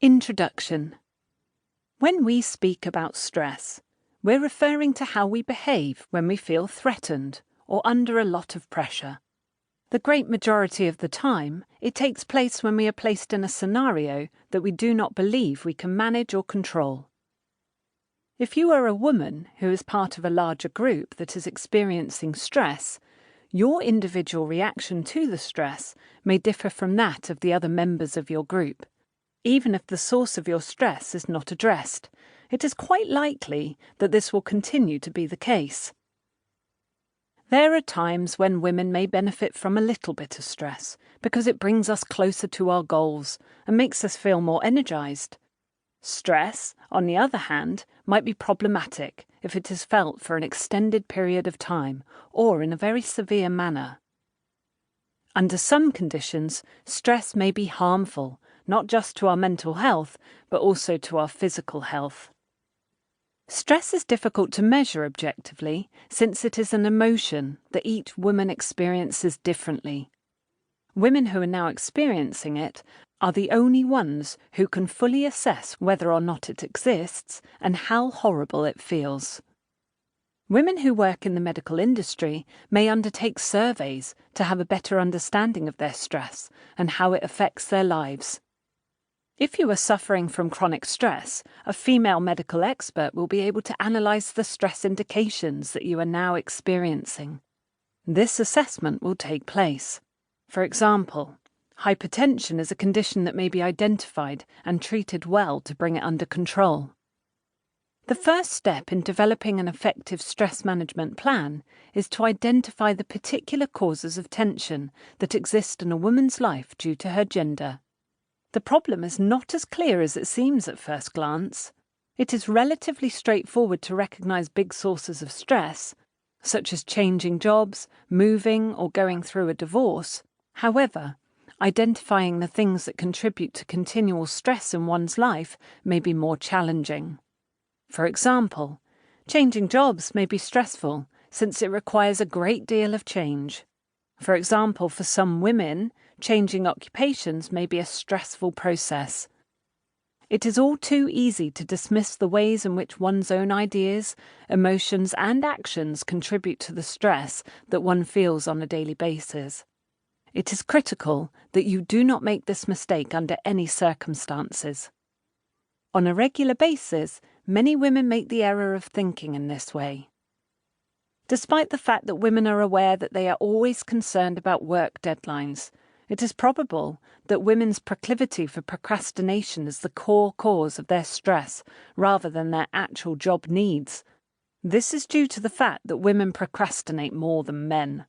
Introduction. When we speak about stress, we're referring to how we behave when we feel threatened or under a lot of pressure. The great majority of the time, it takes place when we are placed in a scenario that we do not believe we can manage or control. If you are a woman who is part of a larger group that is experiencing stress, your individual reaction to the stress may differ from that of the other members of your group. Even if the source of your stress is not addressed, it is quite likely that this will continue to be the case. There are times when women may benefit from a little bit of stress because it brings us closer to our goals and makes us feel more energized. Stress, on the other hand, might be problematic if it is felt for an extended period of time or in a very severe manner. Under some conditions, stress may be harmful, not just to our mental health, but also to our physical health. Stress is difficult to measure objectively since it is an emotion that each woman experiences differently. Women who are now experiencing it are the only ones who can fully assess whether or not it exists and how horrible it feels. Women who work in the medical industry may undertake surveys to have a better understanding of their stress and how it affects their lives. If you are suffering from chronic stress, a female medical expert will be able to analyse the stress indications that you are now experiencing. This assessment will take place. For example, hypertension is a condition that may be identified and treated well to bring it under control. The first step in developing an effective stress management plan is to identify the particular causes of tension that exist in a woman's life due to her gender. The problem is not as clear as it seems at first glance. It is relatively straightforward to recognise big sources of stress, such as changing jobs, moving, or going through a divorce. However, identifying the things that contribute to continual stress in one's life may be more challenging. For example, changing jobs may be stressful since it requires a great deal of change. For example, for some women, changing occupations may be a stressful process. It is all too easy to dismiss the ways in which one's own ideas, emotions, and actions contribute to the stress that one feels on a daily basis. It is critical that you do not make this mistake under any circumstances. On a regular basis, many women make the error of thinking in this way. Despite the fact that women are aware that they are always concerned about work deadlines, it is probable that women's proclivity for procrastination is the core cause of their stress rather than their actual job needs. This is due to the fact that women procrastinate more than men,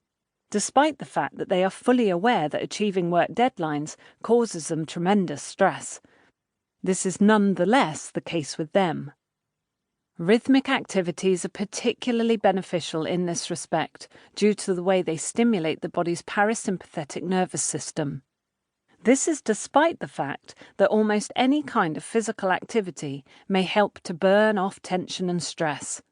despite the fact that they are fully aware that achieving work deadlines causes them tremendous stress. This is nonetheless the case with them. Rhythmic activities are particularly beneficial in this respect due to the way they stimulate the body's parasympathetic nervous system. This is despite the fact that almost any kind of physical activity may help to burn off tension and stress.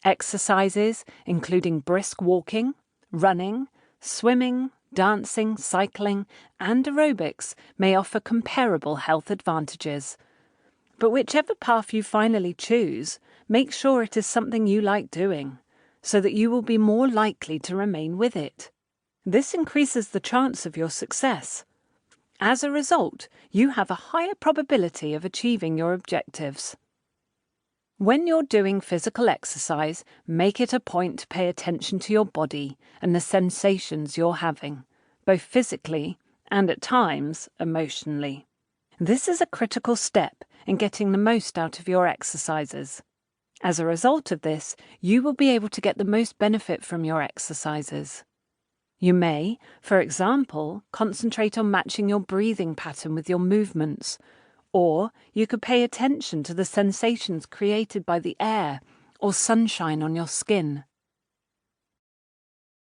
Exercises, including brisk walking, running, swimming, dancing, cycling, and aerobics, may offer comparable health advantages. But whichever path you finally choose, make sure it is something you like doing, so that you will be more likely to remain with it. This increases the chance of your success. As a result, you have a higher probability of achieving your objectives. When you're doing physical exercise, make it a point to pay attention to your body and the sensations you're having, both physically and at times emotionally. This is a critical step in getting the most out of your exercises. As a result of this, you will be able to get the most benefit from your exercises. You may, for example, concentrate on matching your breathing pattern with your movements, or you could pay attention to the sensations created by the air or sunshine on your skin.